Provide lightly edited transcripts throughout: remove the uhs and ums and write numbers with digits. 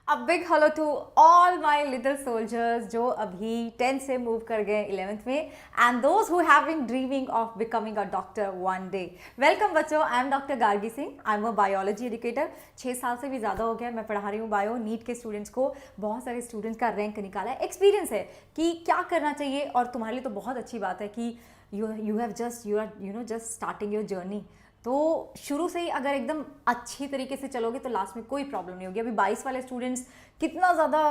A big hello to all my little soldiers जो अभी 10th से मूव कर गए 11th में and those who have been dreaming of becoming a doctor one day. Welcome बच्चों, I am Dr. Gargi Singh. I am a biology educator. 6 साल से भी ज़्यादा हो गया मैं पढ़ा रही हूँ बायो नीट के स्टूडेंट्स को. बहुत सारे स्टूडेंट्स का रैंक निकाला है. एक्सपीरियंस है कि क्या करना चाहिए और तुम्हारे लिए तो बहुत अच्छी बात है कि you have just you are just starting your journey. तो शुरू से ही अगर एकदम अच्छी तरीके से चलोगे तो लास्ट में कोई प्रॉब्लम नहीं होगी. अभी 22 वाले स्टूडेंट्स कितना ज़्यादा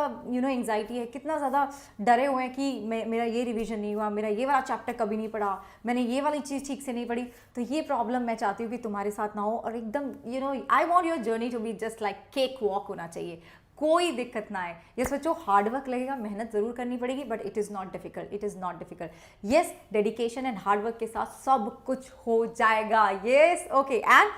एंग्जाइटी है, कितना ज़्यादा डरे हुए हैं कि मेरा ये रिवीजन नहीं हुआ, मेरा ये वाला चैप्टर कभी नहीं पढ़ा, मैंने ये वाली चीज़ ठीक से नहीं पढ़ी. तो ये प्रॉब्लम मैं चाहती हूँ कि तुम्हारे साथ ना हो और एकदम I want your journey to be just like cake walk होना चाहिए. कोई दिक्कत ना आए. यस बच्चों, हार्डवर्क लगेगा, मेहनत जरूर करनी पड़ेगी, but it is not difficult. It is not difficult. Yes, dedication and hard work के साथ सब कुछ हो जाएगा. Yes, okay. एंड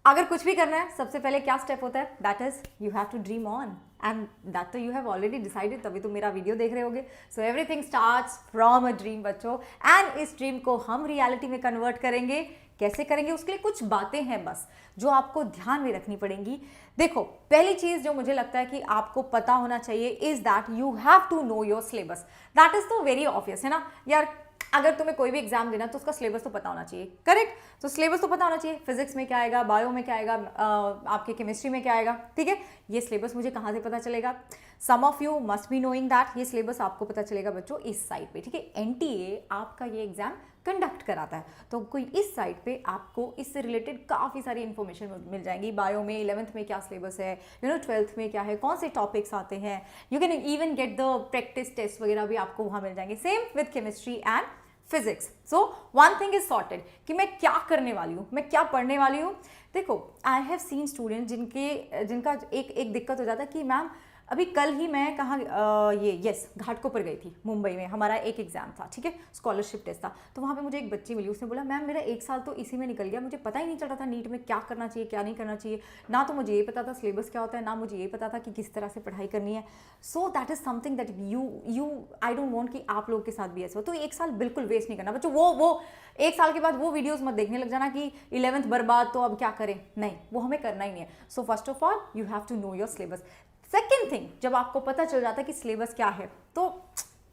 अगर कुछ भी करना है सबसे पहले क्या स्टेप होता है? That is you have to dream on and that तो यू हैव ऑलरेडी डिसाइडेड, तभी तो मेरा वीडियो देख रहे होगे. So everything starts from a dream बच्चों, एंड इस ड्रीम को हम रियलिटी में कन्वर्ट करेंगे. कैसे करेंगे उसके लिए कुछ बातें हैं बस जो आपको ध्यान में रखनी पड़ेंगी. देखो, पहली चीज जो मुझे लगता है कि आपको पता होना चाहिए is that you have to know your syllabus. That is तो वेरी ऑब्वियस है ना यार. अगर तुम्हें कोई भी एग्जाम देना तो उसका सिलेबस तो पता होना चाहिए. करेक्ट. तो सिलेबस तो पता होना चाहिए. फिजिक्स में क्या आएगा, बायो में क्या आएगा, आपके केमिस्ट्री में क्या आएगा. ठीक है, ये सिलेबस मुझे कहाँ से पता चलेगा? Some of you must be knowing that ये सिलेबस आपको पता चलेगा बच्चों इस साइट पे. ठीक है, एनटीए आपका ये एग्जाम कंडक्ट कराता है, तो कोई इस साइट पे आपको इससे रिलेटेड काफ़ी सारी इन्फॉर्मेशन मिल जाएंगी. बायो में 11th में क्या सिलेबस है, 12th में क्या है, कौन से टॉपिक्स आते हैं. You can even get the practice test वगैरह भी आपको वहाँ मिल जाएंगे. Same with chemistry and physics. So one thing is sorted कि मैं क्या करने वाली हूँ, मैं क्या पढ़ने वाली हूँ. देखो, आई हैव सीन स्टूडेंट जिनका एक दिक्कत हो जाता है कि मैम अभी कल ही मैं कहाँ घाटकोपर गई थी मुंबई में. हमारा एक एग्जाम था, ठीक है, स्कॉलरशिप टेस्ट था. तो वहाँ पे मुझे एक बच्ची मिली, उसने बोला मैम मेरा 1 साल तो इसी में निकल गया, मुझे पता ही नहीं चल रहा था नीट में क्या करना चाहिए क्या नहीं करना चाहिए. ना तो मुझे ये पता था सिलेबस क्या होता है, ना मुझे ये पता था कि किस तरह से पढ़ाई करनी है. सो that is something that you I don't want कि आप लोग के साथ भी ऐसा हो. तो 1 साल बिल्कुल वेस्ट नहीं करना बच्चों. वो 1 साल के बाद वो वीडियोस मत देखने लग जाना कि 11th बर्बाद तो अब क्या करें. नहीं, वो हमें करना ही नहीं है. So first of all you have to know your syllabus. Second thing, जब आपको पता चल जाता है कि सिलेबस क्या है तो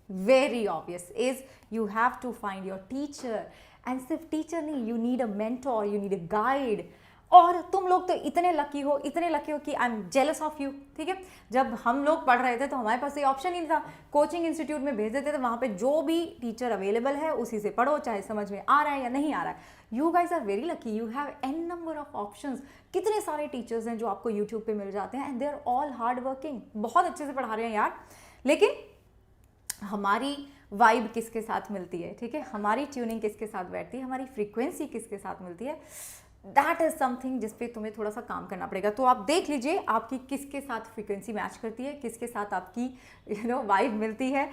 very obvious is you have to find your teacher. And सिर्फ टीचर नहीं, you need a mentor, you need a guide. और तुम लोग तो इतने लकी हो कि I am jealous of you. ठीक है, जब हम लोग पढ़ रहे थे तो हमारे पास ये ऑप्शन ही नहीं था. कोचिंग इंस्टीट्यूट में भेज देते थे, वहाँ पे जो भी टीचर अवेलेबल है उसी से पढ़ो, चाहे समझ में आ रहा है या नहीं आ रहा है. You guys are very lucky, you have an number of options. कितने सारे टीचर्स हैं जो आपको यूट्यूब पे मिल जाते हैं and they are all hard working, बहुत अच्छे से पढ़ा रहे हैं यार. लेकिन हमारी वाइब किसके साथ मिलती है, ठीक है, हमारी ट्यूनिंग किसके साथ बैठती है, हमारी फ्रीक्वेंसी किसके साथ मिलती है, दैट इज समथिंग जिस पे तुम्हें थोड़ा सा काम करना पड़ेगा. तो आप देख लीजिए आपकी किसके साथ फ्रीक्वेंसी मैच करती है, किसके साथ आपकी वाइब मिलती है,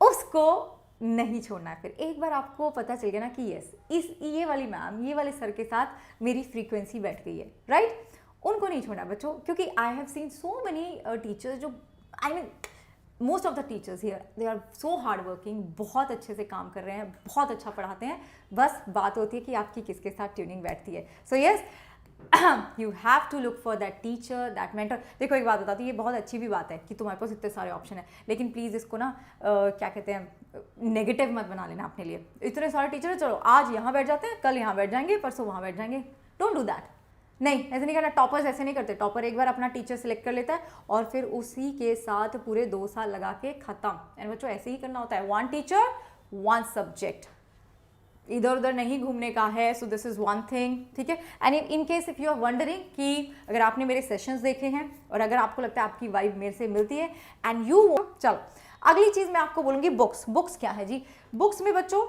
उसको नहीं छोड़ना है. फिर एक बार आपको पता चल गया ना कि यस ये वाली मैम, ये वाले सर के साथ मेरी फ्रीक्वेंसी बैठ गई है, राइट, उनको नहीं छोड़ना बच्चों. क्योंकि I have seen so many teachers जो I mean most of the teachers here they are so hard working, बहुत अच्छे से काम कर रहे हैं, बहुत अच्छा पढ़ाते हैं. बस बात होती है कि आपकी किसके साथ ट्यूनिंग बैठती है. So yes, you have to look for that teacher, that mentor. देखो, एक बात बताती हूँ, ये बहुत अच्छी भी बात है कि तुम्हारे पास इतने सारे ऑप्शन है, लेकिन प्लीज़ इसको ना क्या कहते हैं, नेगेटिव मत बना लेना अपने लिए. इतने सारे टीचर है, चलो आज यहाँ बैठ जाते हैं, कल यहाँ बैठ जाएंगे, परसों वहाँ बैठ जाएंगे. Don't do that. नहीं, ऐसे नहीं करना. टॉपर्स ऐसे नहीं करते. टॉपर एक बार अपना टीचर सेलेक्ट कर लेता है और फिर उसी के साथ पूरे 2 साल लगा के खत्म. एंड बच्चों ऐसे ही करना होता है. 1 टीचर 1 सब्जेक्ट, इधर उधर नहीं घूमने का है. So this is one thing, ठीक है. And in case if you are wondering कि अगर आपने मेरे सेशंस देखे हैं और अगर आपको लगता है आपकी वाइब मेरे से मिलती है एंड यू, चलो अगली चीज मैं आपको बोलूंगी, बुक्स क्या है जी. बुक्स में बच्चों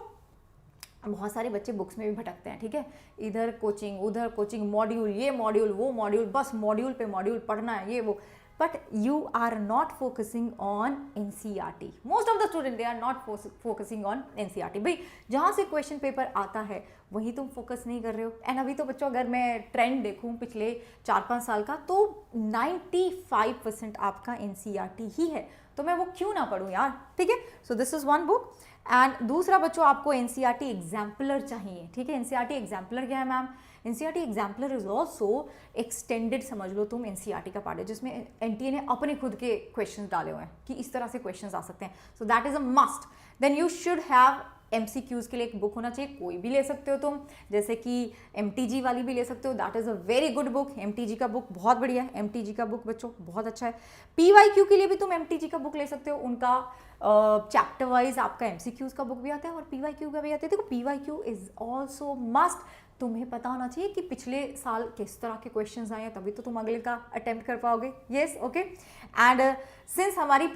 बहुत सारे बच्चे बुक्स में भी भटकते हैं, ठीक है, इधर कोचिंग उधर कोचिंग, मॉड्यूल ये मॉड्यूल वो मॉड्यूल, बस मॉड्यूल पे मॉड्यूल पढ़ना है ये वो. But you are not focusing on NCERT. Most of the student they are not focusing on NCERT. भाई जहाँ से क्वेश्चन पेपर आता है वही तुम फोकस नहीं कर रहे हो. एंड अभी तो बच्चों अगर मैं ट्रेंड देखूँ पिछले 4-5 साल का तो 95% आपका NCERT ही है. तो मैं वो क्यों ना पढ़ूँ यार, ठीक है. So this is one book. And दूसरा बच्चों आपको NCERT एग्जाम्पलर चाहिए, ठीक है. NCERT एग्जाम्पलर क्या है ma'am? NCERT exemplar is also extended, समझ लो तुम एनसीईआरटी का पार्ट है, जिसमें एनटीए ने अपने खुद के क्वेश्चन डाले हुए हैं कि इस तरह से क्वेश्चन आ सकते हैं. So that is a must. Then you should have MCQs के लिए एक बुक होना चाहिए, कोई भी ले सकते हो तुम, जैसे कि MTG वाली भी ले सकते हो. That is a very good book. MTG का बुक बहुत बढ़िया है. MTG का बुक बच्चों बहुत अच्छा है. PYQ के लिए भी तुम MTG का बुक ले सकते हो. उनका चैप्टर वाइज आपका MCQs का बुक भी आता है और PYQ का भी आता है. देखो PYQ इज ऑल्सो मस्ट. तुम्हें पता होना चाहिए कि पिछले साल किस तरह के क्वेश्चंस आए हैं, तभी तो तुम अगले का अटेम्प्ट कर पाओगे. Yes, okay. एंड सिंस हमारी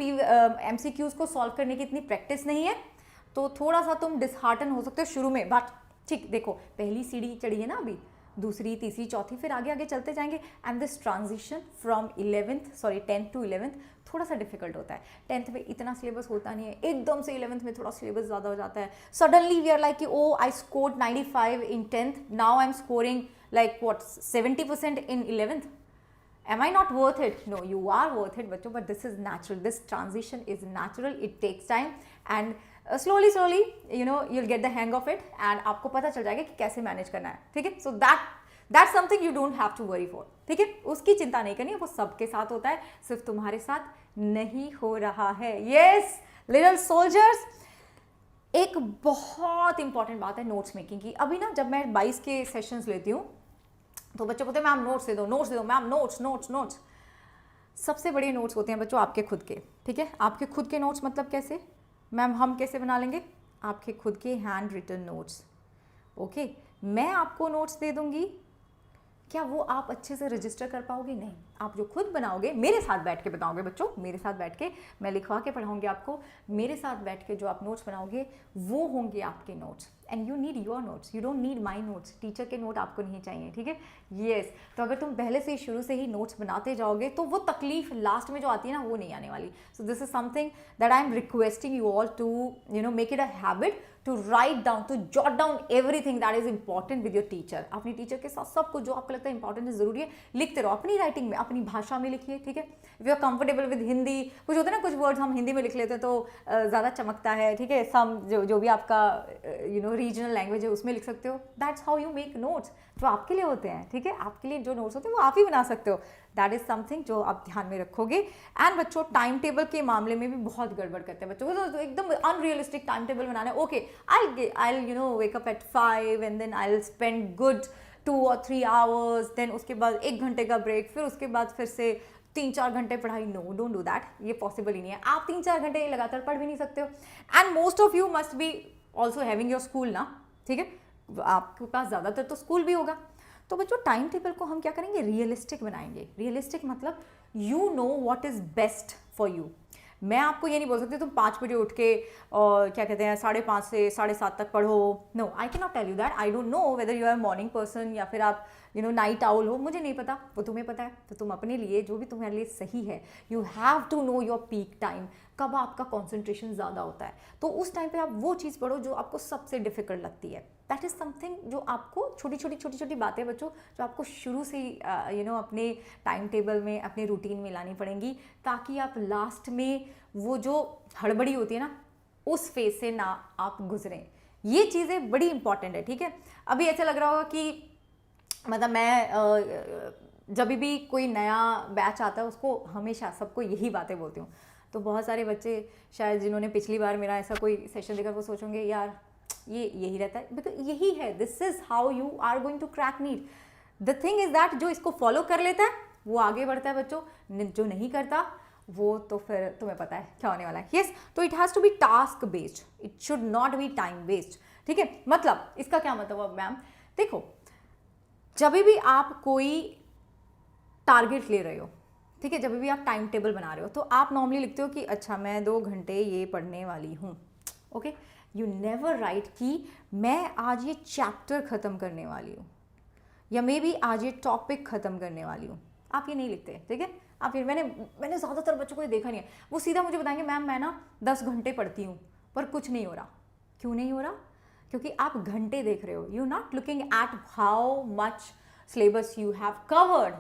MCQs को सॉल्व करने की इतनी प्रैक्टिस नहीं है, तो थोड़ा सा तुम डिसहार्टन हो सकते हो शुरू में. बट ठीक, देखो पहली सीढ़ी चढ़ी है ना अभी, दूसरी, तीसरी, चौथी, फिर आगे आगे चलते जाएंगे. And this transition from 10th to 11th थोड़ा सा डिफिकल्ट होता है. 10th में इतना सिलेबस होता नहीं है, एकदम से 11th में थोड़ा सिलेबस ज़्यादा हो जाता है. सडनली वी आर लाइक कि oh I scored 95 in 10th, now I am scoring like what 70% in 11th. Am I not worth it? No, you are worth it, बच्चों. But this is natural. This transition is natural. It takes time, and slowly, you know, you'll get the hang of it, and आपको पता चल जाएगा कि कैसे manage करना है. ठीक है? So that's something you don't have to worry for. ठीक है? उसकी चिंता नहीं करनी है, वो सबके साथ होता है, सिर्फ तुम्हारे साथ नहीं हो रहा है. Yes, little soldiers. एक बहुत इंपॉर्टेंट बात है नोट्स मेकिंग की. अभी ना जब मैं 22 के सेशंस लेती हूँ तो बच्चों बोलते हैं मैम नोट्स दे दो, नोट्स दे दो मैम, नोट्स. सबसे बड़े नोट्स होते हैं बच्चों आपके खुद के. ठीक है? आपके खुद के नोट्स मतलब कैसे मैम, हम कैसे बना लेंगे? आपके खुद के हैंड रिटन नोट्स. ओके, मैं आपको नोट्स दे दूंगी, क्या वो आप अच्छे से रजिस्टर कर पाओगे? नहीं. आप जो खुद बनाओगे, मेरे साथ बैठ के बताओगे बच्चों, मेरे साथ बैठ के मैं लिखवा के पढ़ाऊंगी आपको. मेरे साथ बैठ के जो आप नोट्स बनाओगे वो होंगे आपके notes. And you need your notes, you don't need my notes. Teacher के नोट आपको नहीं चाहिए. ठीक है? येस. तो अगर तुम पहले से ही शुरू से ही नोट्स बनाते जाओगे तो वो तकलीफ लास्ट में जो आती है ना, वो नहीं आने वाली. So this is something that I am requesting you all to you know make it a habit to write down, to jot down everything that is important with your teacher. अपनी टीचर के साथ सब कुछ जो आपको लगता है important है, ज़रूरी है, लिखते रहो. अपनी राइटिंग में, अपनी भाषा में लिखिए. ठीक है? If you are comfortable with Hindi, कुछ होता है ना, कुछ वर्ड्स हम हिंदी में लिख लेते हैं तो ज़्यादा चमकता है. ठीक है? सम जो भी आपका यू नो रीजनल लैंग्वेज है उसमें लिख सकते हो. That's how you make notes, जो आपके लिए होते हैं. ठीक है? आपके लिए जो नोट्स होते हैं वो आप ही बना सकते हो. दैट इज समथिंग जो आप ध्यान में रखोगे. एंड बच्चों टाइम टेबल के मामले में भी बहुत गड़बड़ करते हैं बच्चों को. तो एकदम अनरियलिस्टिक टाइम टेबल बनाना है. Okay, I you know wake up at 5 and then I will spend good 2 or 3 hours, देन उसके बाद 1 घंटे का ब्रेक, फिर उसके बाद फिर से 3-4 घंटे पढ़ाई. No, don't do that. ये पॉसिबल ही नहीं है. आप 3-4 घंटे लगातार पढ़ भी नहीं सकते हो. And most of you must B also having your school ना. ठीक है? आपके पास ज़्यादातर तो स्कूल भी होगा. तो बच्चों टाइम टेबल को हम क्या करेंगे, रियलिस्टिक बनाएंगे. रियलिस्टिक मतलब you know what is best for you. मैं आपको ये नहीं बोल सकती तुम 5 बजे उठ के और क्या कहते हैं 5:30 से 7:30 तक पढ़ो. No, I can not tell you that. I don't know whether you are morning person या फिर आप यू नो नाइट आउल हो, मुझे नहीं पता, वो तुम्हें पता है. तो तुम अपने लिए जो भी तुम्हारे लिए सही है, you have to know your peak time, कब आपका कॉन्सेंट्रेशन ज़्यादा होता है. तो उस टाइम पे आप वो चीज़ पढ़ो जो आपको सबसे डिफिकल्ट लगती है. दैट इज़ समथिंग जो आपको छोटी छोटी बातें बच्चों जो आपको शुरू से ही यू नो अपने टाइम टेबल में, अपने रूटीन में लानी पड़ेंगी, ताकि आप लास्ट में वो जो हड़बड़ी होती है ना, उस फेज से ना आप गुजरें. ये चीज़ें बड़ी इंपॉर्टेंट है. ठीक है? अभी ऐसा लग रहा होगा कि मतलब मैं जब भी कोई नया बैच आता है उसको हमेशा सबको यही बातें बोलती हूँ. तो बहुत सारे बच्चे शायद जिन्होंने पिछली बार मेरा ऐसा कोई सेशन देखा, वो सोचेंगे यार ये यही रहता है. बिकॉज यही है, this is how you are going to crack NEET. The thing is that जो इसको फॉलो कर लेता है वो आगे बढ़ता है बच्चों, जो नहीं करता वो तो फिर तुम्हें पता है क्या होने वाला है. यस, तो it has to be task based, it should not be time based. ठीक है? मतलब इसका क्या मतलब है मैम, देखो जब भी आप कोई टारगेट ले रहे हो, ठीक है, जब भी आप टाइम टेबल बना रहे हो तो आप नॉर्मली लिखते हो कि अच्छा मैं 2 घंटे ये पढ़ने वाली हूँ. ओके, यू नेवर राइट कि मैं आज ये चैप्टर ख़त्म करने वाली हूँ या मे बी आज ये टॉपिक ख़त्म करने वाली हूँ. आप ये नहीं लिखते. ठीक है? आप फिर मैंने ज़्यादातर बच्चों को ये देखा नहीं है, वो सीधा मुझे बताएंगे मैम मैं ना 10 घंटे पढ़ती हूँ पर कुछ नहीं हो रहा. क्यों नहीं हो रहा? क्योंकि आप घंटे देख रहे हो. You not looking at how much syllabus you have covered.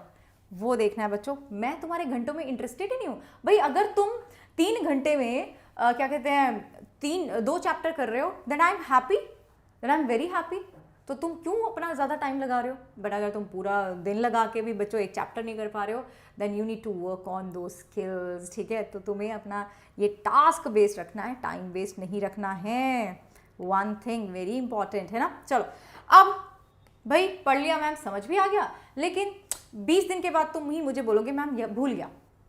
वो देखना है बच्चों. मैं तुम्हारे घंटों में इंटरेस्टेड ही नहीं हूँ भाई. अगर तुम 3 घंटे में क्या कहते हैं 2 चैप्टर कर रहे हो, then I am happy, then I am very happy. तो तुम क्यों अपना ज़्यादा टाइम लगा रहे हो? बट अगर तुम पूरा दिन लगा के भी बच्चों एक चैप्टर नहीं कर पा रहे हो, then you need to work on दो स्किल्स, ठीक है? तो तुम्हें अपना ये टास्क बेस्ड रखना है, टाइम बेस्ड नहीं रखना है। वन थिंग वेरी इंपॉर्टेंट है ना। चलो अब भाई पढ़ लिया मैम, समझ भी आ गया, लेकिन 20 दिन के बाद तुम ही मुझे बोलोगे मैम भूल गया,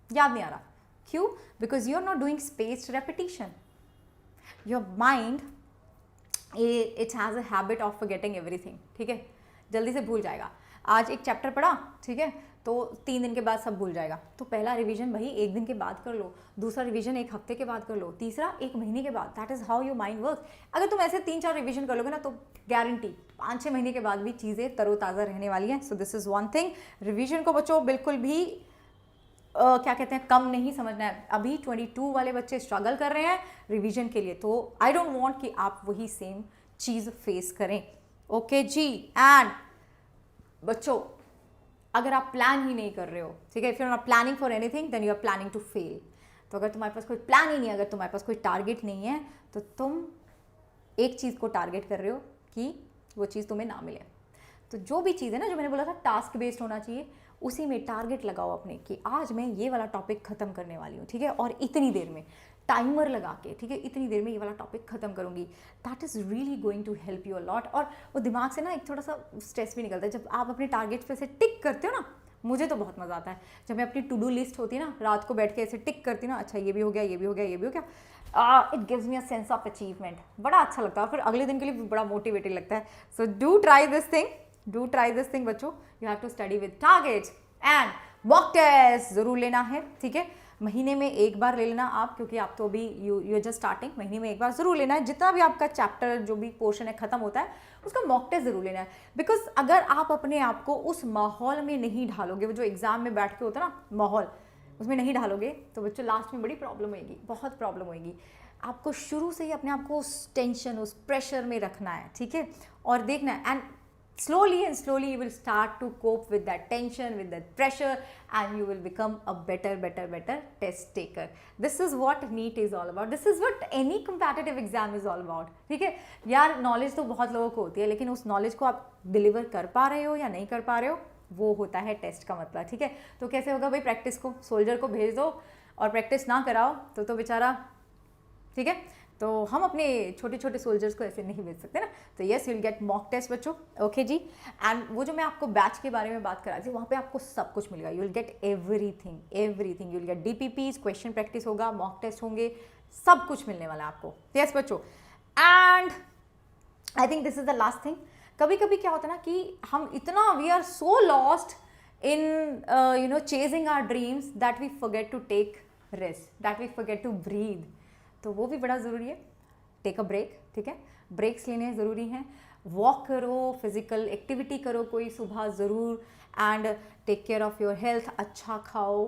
याद नहीं आ रहा। क्यों? Because you are not doing spaced repetition. Your mind it has a habit of forgetting everything, ठीक है? जल्दी से भूल जाएगा। आज एक चैप्टर पढ़ा, ठीक है, तो 3 दिन के बाद सब भूल जाएगा। तो पहला रिवीजन भाई 1 दिन के बाद कर लो, दूसरा रिवीजन 1 हफ्ते के बाद कर लो, तीसरा 1 महीने के बाद। That is how your mind work. अगर तुम ऐसे 3-4 रिवीजन कर लोगे ना, तो गारंटी 5-6 महीने के बाद भी चीज़ें तरोताज़ा रहने वाली हैं। So this is one thing. Revision को बच्चों बिल्कुल भी क्या कहते हैं, कम नहीं समझना है। अभी 22 वाले बच्चे स्ट्रगल कर रहे हैं रिवीजन के लिए, तो आई डोंट वांट कि आप वही सेम चीज़ फेस करें। ओके जी। एंड बच्चों अगर आप प्लान ही नहीं कर रहे हो, ठीक है, if you are not planning for anything then you are planning to fail. तो अगर तुम्हारे पास कोई प्लान ही नहीं है, अगर तुम्हारे पास कोई टारगेट नहीं है, तो तुम एक चीज़ को टारगेट कर रहे हो कि वो चीज़ तुम्हें ना मिले। तो जो भी चीज़ है ना, जो मैंने बोला था टास्क बेस्ड होना चाहिए, उसी में टारगेट लगाओ अपने कि आज मैं ये वाला टॉपिक ख़त्म करने वाली हूँ, ठीक है, और इतनी देर में टाइमर लगा के, ठीक है, इतनी देर में ये वाला टॉपिक ख़त्म करूँगी। That is really going to help you a lot. और वो दिमाग से ना एक थोड़ा सा स्ट्रेस भी निकलता है जब आप अपने टारगेट पे से टिक करते हो ना। मुझे तो बहुत मज़ा आता है जब मैं अपनी टू डू लिस्ट होती है ना, रात को बैठ के ऐसे टिक करती ना, अच्छा ये भी हो गया, ये भी हो गया, ये भी हो गया। It gives me a sense of achievement, बड़ा अच्छा लगता है, फिर अगले दिन के लिए बड़ा मोटिवेटेड लगता है। So do try this thing, do try this thing बच्चों। You have to study with targets and mock test ज़रूर लेना है, ठीक है। महीने में 1 बार ले लेना आप, क्योंकि आप तो अभी यू जस्ट स्टार्टिंग। महीने में 1 बार ज़रूर लेना है। जितना भी आपका चैप्टर जो भी पोर्शन है ख़त्म होता है, उसका मॉक टेस्ट ज़रूर लेना है। बिकॉज अगर आप अपने आप को उस माहौल में नहीं ढालोगे, वो जो एग्ज़ाम में बैठ के होता है ना माहौल, उसमें नहीं ढालोगे, तो बच्चों लास्ट में बड़ी प्रॉब्लम होगी, बहुत प्रॉब्लम होगी। आपको शुरू से ही अपने आप को उस टेंशन, उस प्रेशर में रखना है, ठीक है, और देखना है। And slowly you will start to cope with that tension, with that pressure, and you will become a better test taker. This is what NEET is all about. This is what any competitive exam is all about. ठीक है यार, knowledge तो बहुत लोगों को होती है, लेकिन उस नॉलेज को आप डिलीवर कर पा रहे हो या नहीं कर पा रहे हो, वो होता है टेस्ट का मतलब, ठीक है। तो कैसे होगा भाई, प्रैक्टिस को सोल्जर को भेज दो और प्रैक्टिस ना कराओ तो बेचारा, ठीक है। तो हम अपने छोटे छोटे सोल्जर्स को ऐसे नहीं भेज सकते ना। तो yes, you will get mock test बच्चों, ओके जी। एंड वो जो मैं आपको बैच के बारे में बात करा थी, वहाँ पे आपको सब कुछ मिलेगा। You will get everything. You will get DPPs, question practice होगा, मॉक टेस्ट होंगे, सब कुछ मिलने वाला है आपको। यस बच्चों। And I think this is the last thing. कभी कभी क्या होता है ना कि हम इतना, we are so lost in chasing our dreams that we forget to take rest, that we forget to breathe. तो वो भी बड़ा ज़रूरी है। टेक अ ब्रेक, ठीक है, ब्रेक्स लेने ज़रूरी हैं। वॉक करो, फिजिकल एक्टिविटी करो कोई सुबह ज़रूर, and take care of your health. अच्छा खाओ,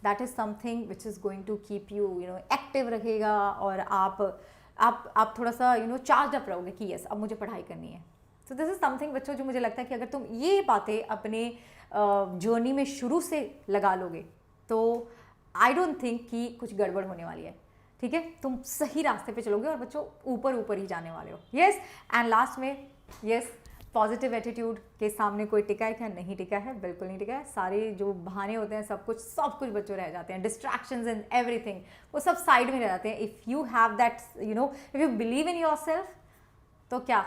that is something which is going to keep you active रहेगा, और आप थोड़ा सा चार्ज अप रहोगे कि यस अब मुझे पढ़ाई करनी है। तो दिस इज़ समथिंग बच्चों जो मुझे लगता है कि अगर तुम ये बातें अपने जर्नी में शुरू से लगा लोगे, तो आई डोंट थिंक कि कुछ गड़बड़ होने वाली है, ठीक है। तुम सही रास्ते पे चलोगे और बच्चों ऊपर ही जाने वाले हो। यस। एंड लास्ट में यस, पॉजिटिव एटीट्यूड के सामने कोई टिका है क्या? नहीं टिका है, बिल्कुल नहीं टिका है। सारे जो बहाने होते हैं, सब कुछ बच्चों रह जाते हैं, डिस्ट्रैक्शंस एंड एवरीथिंग, वो सब साइड में रह जाते हैं। If you have that if you believe in your self, तो क्या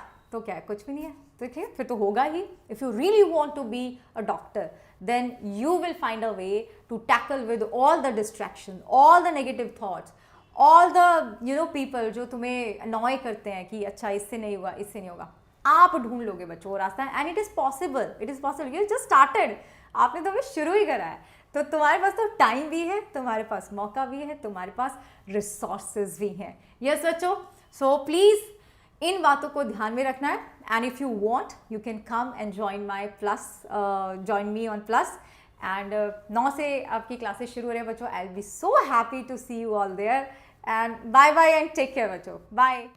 है, कुछ भी नहीं है, देखिए फिर तो होगा ही। If you really want to be a doctor, then you will find a way to tackle with all the distractions, all the negative thoughts, all the people जो तुम्हें annoy करते हैं कि अच्छा इससे नहीं हुआ, इससे नहीं होगा। आप ढूंढ लोगे बच्चों वो रास्ता, and it is possible. You just started, आपने तो अभी शुरू ही करा है। तो तुम्हारे पास तो टाइम भी है, तुम्हारे पास मौका भी है, तुम्हारे पास रिसोर्सेज भी हैं। यस बच्चों, सो प्लीज़ इन बातों को ध्यान में रखना है। And if you want, you can come and join me on plus. And 9 से आपकी क्लासेस शुरू हो रही है बच्चों। I will be so happy to see you all there. And bye and take care बच्चों, बाय।